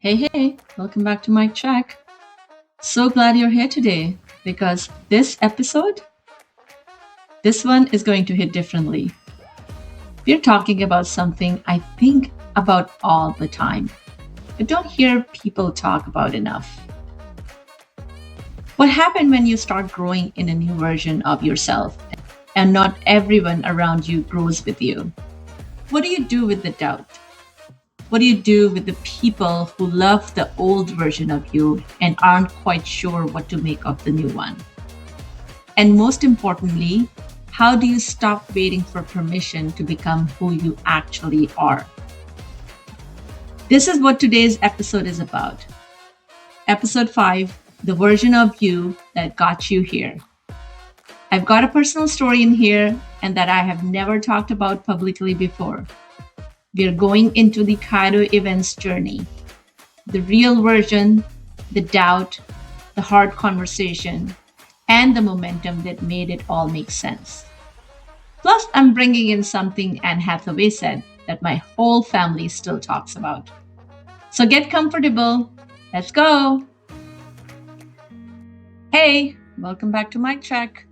Hey, welcome back to Mike Check. So glad you're here today because this one is going to hit differently. We're talking about something I think about all the time, but don't hear people talk about enough. What happened when you start growing in a new version of yourself and not everyone around you grows with you? What do you do with the doubt? What do you do with the people who love the old version of you and aren't quite sure what to make of the new one? And most importantly, how do you stop waiting for permission to become who you actually are? This is what today's episode is about. Episode 5, the version of you that got you here. I've got a personal story in here and that I have never talked about publicly before. We are going into the Kaido events journey, the real version, the doubt, the hard conversation, and the momentum that made it all make sense. Plus, I'm bringing in something Anne Hathaway said that my whole family still talks about. So get comfortable. Let's go. Hey, welcome back to Mic Check.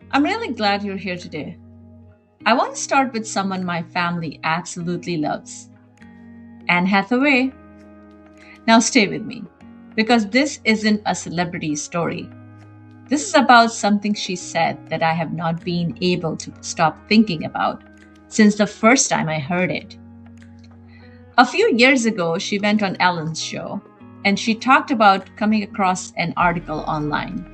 I'm really glad you're here today. I want to start with someone my family absolutely loves, Anne Hathaway. Now stay with me, because this isn't a celebrity story. This is about something she said that I have not been able to stop thinking about since the first time I heard it. A few years ago, she went on Ellen's show, and she talked about coming across an article online.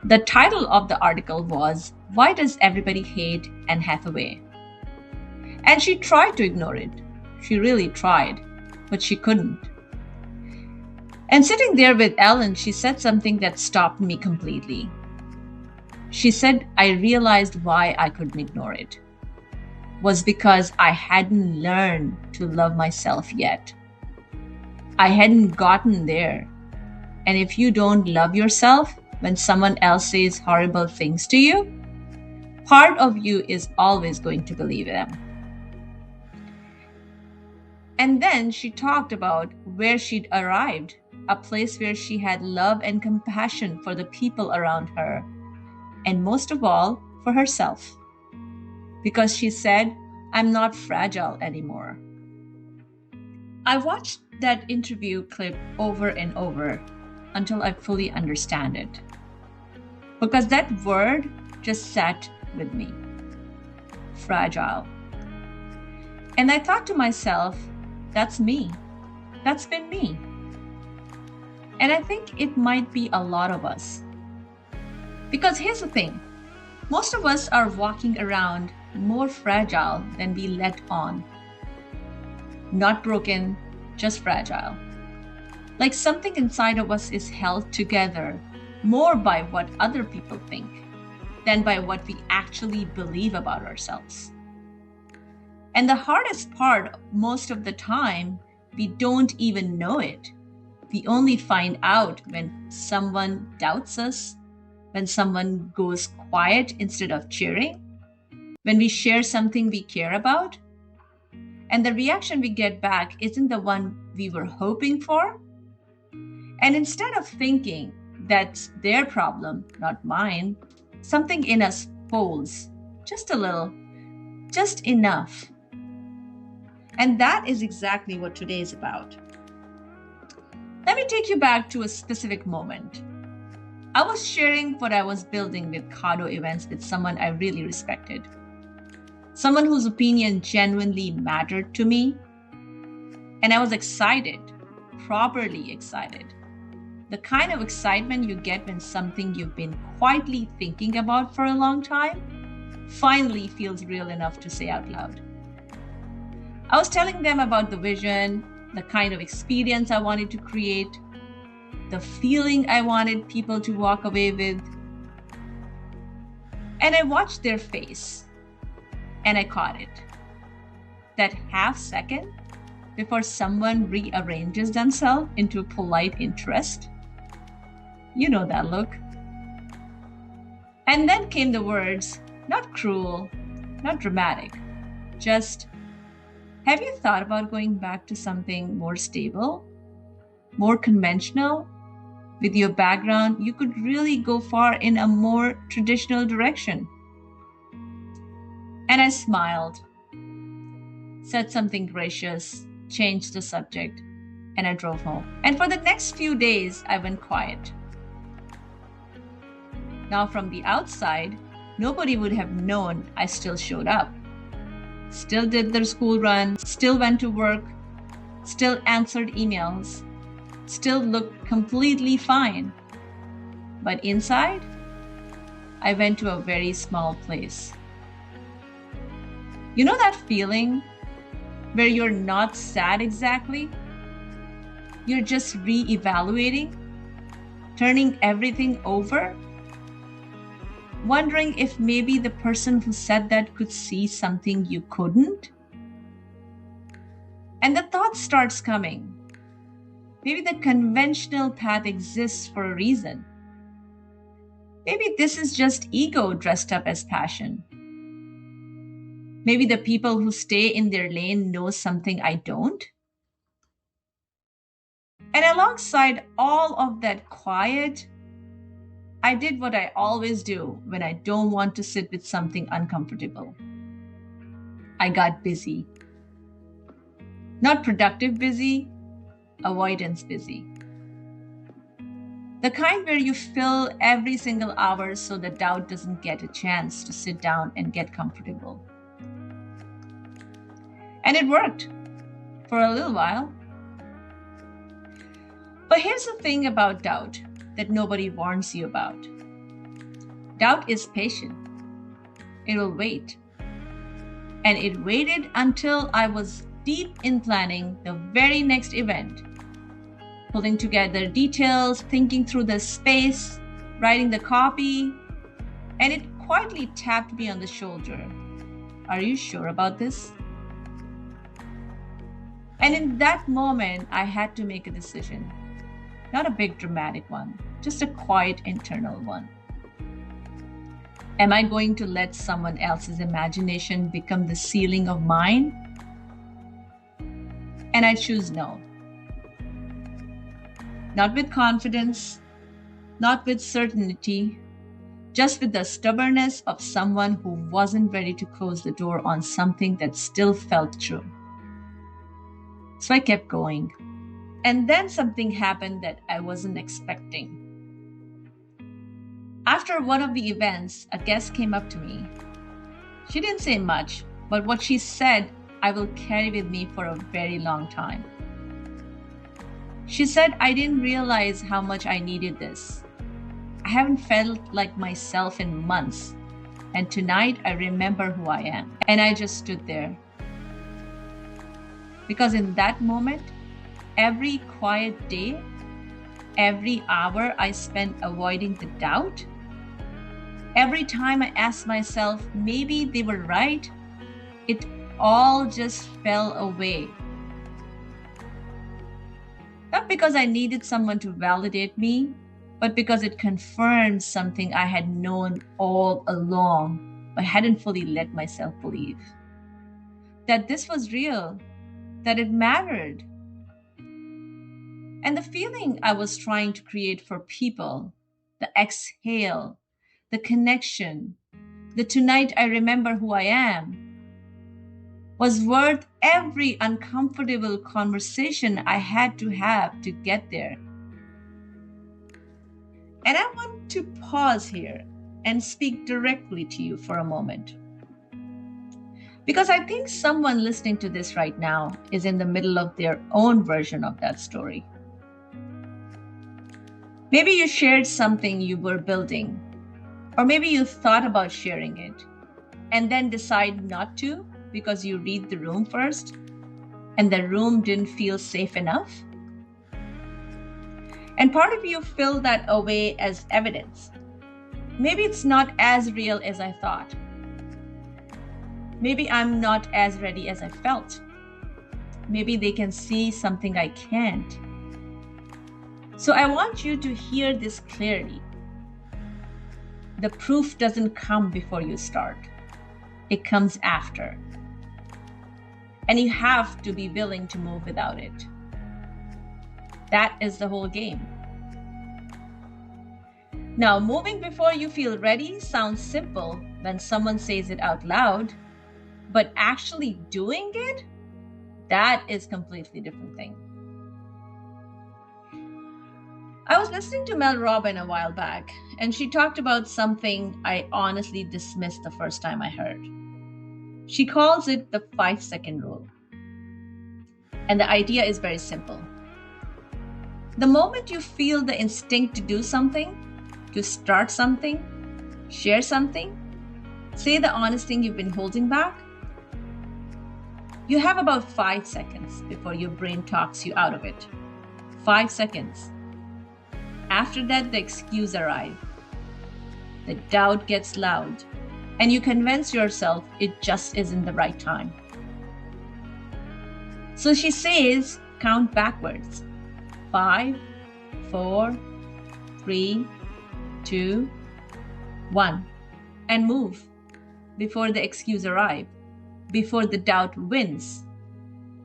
The title of the article was, "Why Does Everybody Hate Anne Hathaway?" And she tried to ignore it. She really tried, but she couldn't. And sitting there with Ellen, she said something that stopped me completely. She said, I realized why I couldn't ignore it was because I hadn't learned to love myself yet. I hadn't gotten there. And if you don't love yourself when someone else says horrible things to you, part of you is always going to believe them. And then she talked about where she'd arrived, a place where she had love and compassion for the people around her, and most of all, for herself. Because she said, I'm not fragile anymore. I watched that interview clip over and over until I fully understand it. Because that word just sat with me. Fragile. And I thought to myself, that's me. That's been me. And I think it might be a lot of us. Because here's the thing. Most of us are walking around more fragile than we let on. Not broken, just fragile. Like something inside of us is held together more by what other people think than by what we actually believe about ourselves. And the hardest part, most of the time, we don't even know it. We only find out when someone doubts us, when someone goes quiet instead of cheering, when we share something we care about, and the reaction we get back isn't the one we were hoping for. And instead of thinking that's their problem, not mine, something in us pulls just a little, just enough. And that is exactly what today is about. Let me take you back to a specific moment. I was sharing what I was building with Kaido events with someone I really respected. Someone whose opinion genuinely mattered to me. And I was excited, properly excited. The kind of excitement you get when something you've been quietly thinking about for a long time finally feels real enough to say out loud. I was telling them about the vision, the kind of experience I wanted to create, the feeling I wanted people to walk away with. And I watched their face, and I caught it. That half second before someone rearranges themselves into polite interest. You know that look. And then came the words, not cruel, not dramatic, just, have you thought about going back to something more stable? more conventional, with your background, you could really go far in a more traditional direction. And I smiled, said something gracious, changed the subject, and I drove home. And for the next few days, I went quiet. Now, from the outside, nobody would have known I still showed up, still did their school run, still went to work, still answered emails, still looked completely fine. But inside, I went to a very small place. You know that feeling where you're not sad exactly? You're just re-evaluating, turning everything over, wondering if maybe the person who said that could see something you couldn't? And the thought starts coming. Maybe the conventional path exists for a reason. Maybe this is just ego dressed up as passion. Maybe the people who stay in their lane know something I don't. And alongside all of that quiet, I did what I always do when I don't want to sit with something uncomfortable. I got busy. Not productive busy, avoidance busy. The kind where you fill every single hour so the doubt doesn't get a chance to sit down and get comfortable. And it worked for a little while. But here's the thing about doubt that nobody warns you about. Doubt is patient. It will wait. And it waited until I was deep in planning the very next event, pulling together details, thinking through the space, writing the copy, and it quietly tapped me on the shoulder. Are you sure about this? And in that moment, I had to make a decision. Not a big dramatic one, just a quiet internal one. Am I going to let someone else's imagination become the ceiling of mine? And I choose no. Not with confidence, not with certainty, just with the stubbornness of someone who wasn't ready to close the door on something that still felt true. So I kept going. And then something happened that I wasn't expecting. After one of the events, a guest came up to me. She didn't say much, but what she said, I will carry with me for a very long time. She said, I didn't realize how much I needed this. I haven't felt like myself in months. And tonight I remember who I am. And I just stood there. Because in that moment, every quiet day, every hour I spent avoiding the doubt, every time I asked myself, maybe they were right, it all just fell away. Not because I needed someone to validate me, but because it confirmed something I had known all along, but hadn't fully let myself believe. That this was real, that it mattered. And the feeling I was trying to create for people, the exhale, the connection, the tonight I remember who I am, was worth every uncomfortable conversation I had to have to get there. And I want to pause here and speak directly to you for a moment. Because I think someone listening to this right now is in the middle of their own version of that story. Maybe you shared something you were building, or maybe you thought about sharing it and then decide not to because you read the room first and the room didn't feel safe enough. And part of you filled that away as evidence. Maybe it's not as real as I thought. Maybe I'm not as ready as I felt. Maybe they can see something I can't. So I want you to hear this clearly. The proof doesn't come before you start. It comes after. And you have to be willing to move without it. That is the whole game. Now, moving before you feel ready sounds simple when someone says it out loud, but actually doing it, that is completely different thing. I was listening to Mel Robbins a while back, and she talked about something I honestly dismissed the first time I heard. She calls it the 5-second rule. And the idea is very simple. The moment you feel the instinct to do something, to start something, share something, say the honest thing you've been holding back, you have about 5 seconds before your brain talks you out of it. 5 seconds. After that, the excuse arrives. The doubt gets loud, and you convince yourself it just isn't the right time. So she says, count backwards. 5, 4, 3, 2, 1, and move before the excuse arrives, before the doubt wins,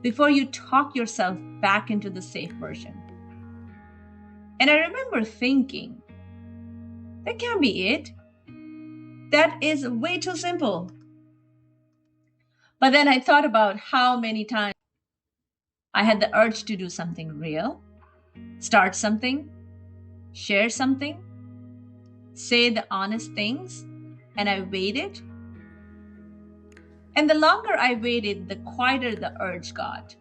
before you talk yourself back into the safe version. And I remember thinking, that can't be it. That is way too simple. But then I thought about how many times I had the urge to do something real, start something, share something, say the honest things, and I waited. And the longer I waited, the quieter the urge got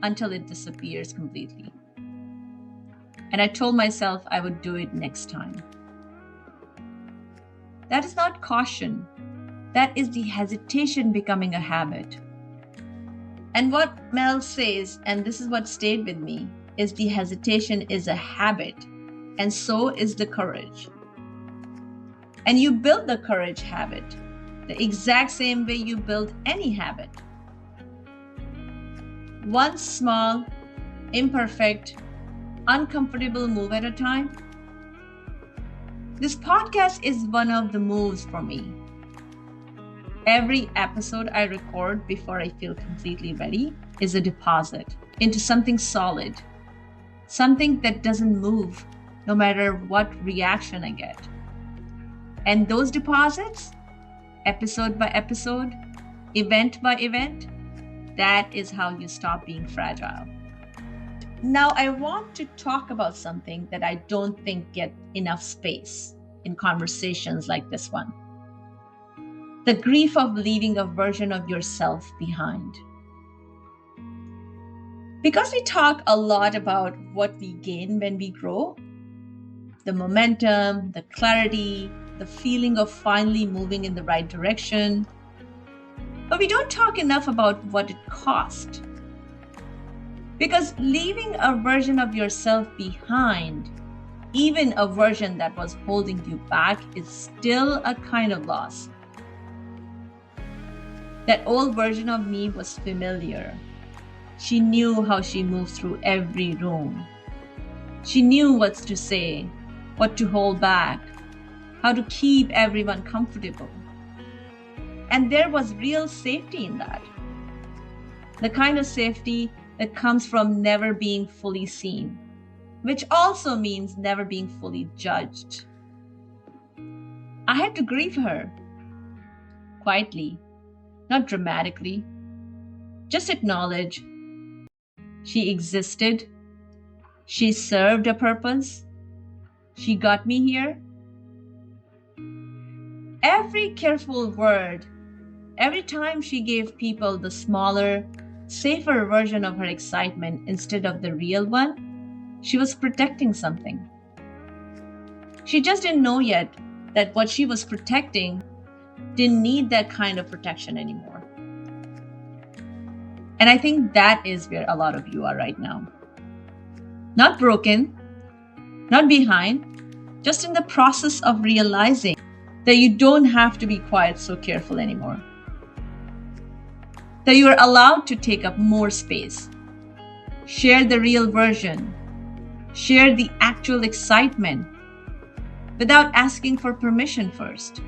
until it disappears completely. And I told myself I would do it next time. That is not caution. That is the hesitation becoming a habit. And what Mel says, and this is what stayed with me, is the hesitation is a habit, and so is the courage. And you build the courage habit the exact same way you build any habit. One small, imperfect, uncomfortable move at a time. This podcast is one of the moves for me. Every episode I record before I feel completely ready is a deposit into something solid, something that doesn't move no matter what reaction I get. And those deposits, episode by episode, event by event, that is how you stop being fragile. Now, I want to talk about something that I don't think gets enough space in conversations like this one. The grief of leaving a version of yourself behind. Because we talk a lot about what we gain when we grow, the momentum, the clarity, the feeling of finally moving in the right direction, but we don't talk enough about what it cost. Because leaving a version of yourself behind, even a version that was holding you back, is still a kind of loss. That old version of me was familiar. She knew how she moved through every room. She knew what to say, what to hold back, how to keep everyone comfortable. And there was real safety in that. The kind of safety that comes from never being fully seen, which also means never being fully judged. I had to grieve her, quietly, not dramatically. Just acknowledge she existed, she served a purpose, she got me here. Every careful word, every time she gave people the smaller, safer version of her excitement instead of the real one, she was protecting something. She just didn't know yet that what she was protecting didn't need that kind of protection anymore. And I think that is where a lot of you are right now. Not broken, not behind, just in the process of realizing that you don't have to be quiet so careful anymore. That you are allowed to take up more space. Share the real version. Share the actual excitement without asking for permission first.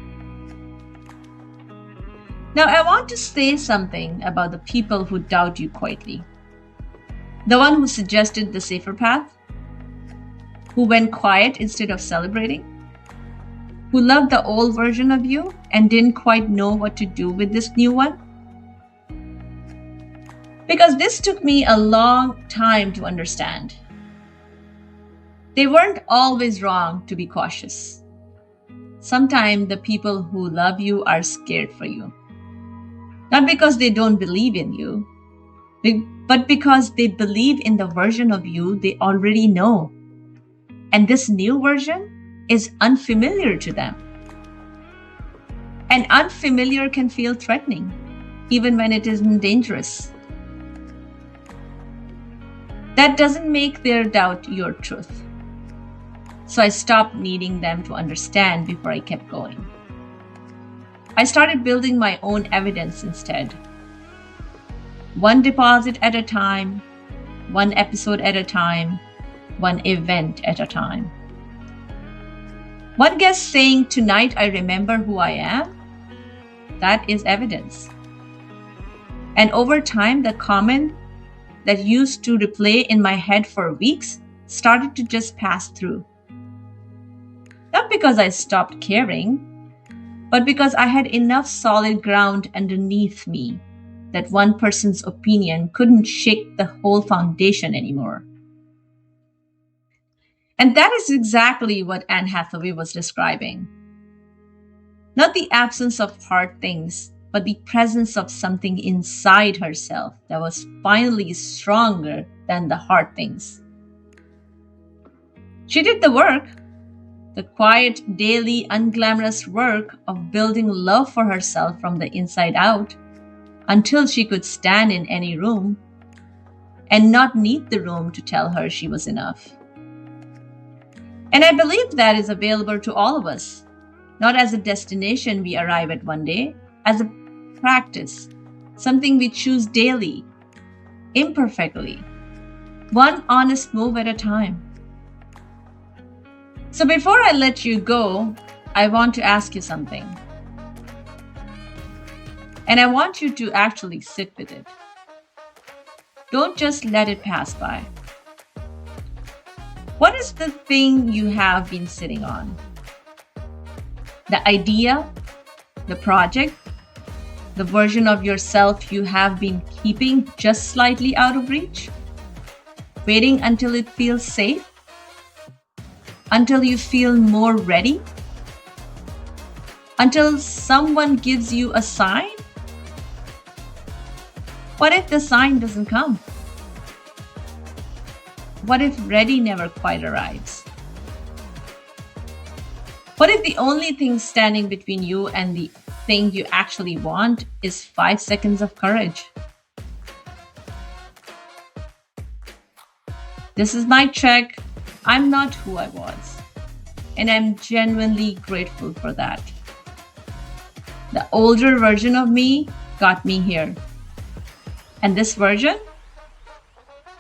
Now, I want to say something about the people who doubt you quietly. The one who suggested the safer path. who went quiet instead of celebrating, who loved the old version of you and didn't quite know what to do with this new one? Because this took me a long time to understand. They weren't always wrong to be cautious. Sometimes the people who love you are scared for you. Not because they don't believe in you, but because they believe in the version of you they already know. And this new version is unfamiliar to them. And unfamiliar can feel threatening, even when it isn't dangerous. That doesn't make their doubt your truth. So I stopped needing them to understand before I kept going. I started building my own evidence instead. One deposit at a time, one episode at a time, one event at a time. One guest saying, "Tonight I remember who I am," that is evidence. And over time, the comment that used to replay in my head for weeks started to just pass through. Not because I stopped caring, but because I had enough solid ground underneath me that one person's opinion couldn't shake the whole foundation anymore. And that is exactly what Anne Hathaway was describing. Not the absence of hard things, but the presence of something inside herself that was finally stronger than the hard things. She did the work, the quiet, daily, unglamorous work of building love for herself from the inside out, until she could stand in any room and not need the room to tell her she was enough. And I believe that is available to all of us, not as a destination we arrive at one day, as a practice, something we choose daily, imperfectly, one honest move at a time. So before I let you go, I want to ask you something. And I want you to actually sit with it. Don't just let it pass by. What is the thing you have been sitting on? The idea, the project, the version of yourself you have been keeping just slightly out of reach? Waiting until it feels safe? Until you feel more ready? Until someone gives you a sign? What if the sign doesn't come? What if ready never quite arrives? What if the only thing standing between you and the thing you actually want is 5 seconds of courage? This is my check. I'm not who I was, and I'm genuinely grateful for that. The older version of me got me here. And this version?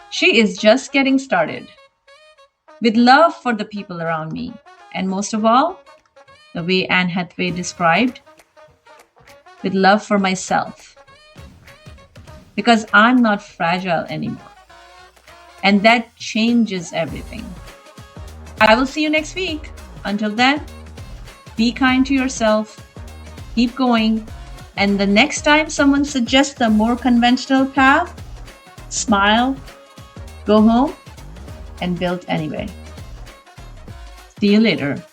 She is just getting started. With love for the people around me, and most of all, the way Anne Hathaway described, with love for myself. Because I'm not fragile anymore. And that changes everything. I will see you next week. Until then, be kind to yourself, keep going, and the next time someone suggests a more conventional path, smile, go home, and build anyway. See you later.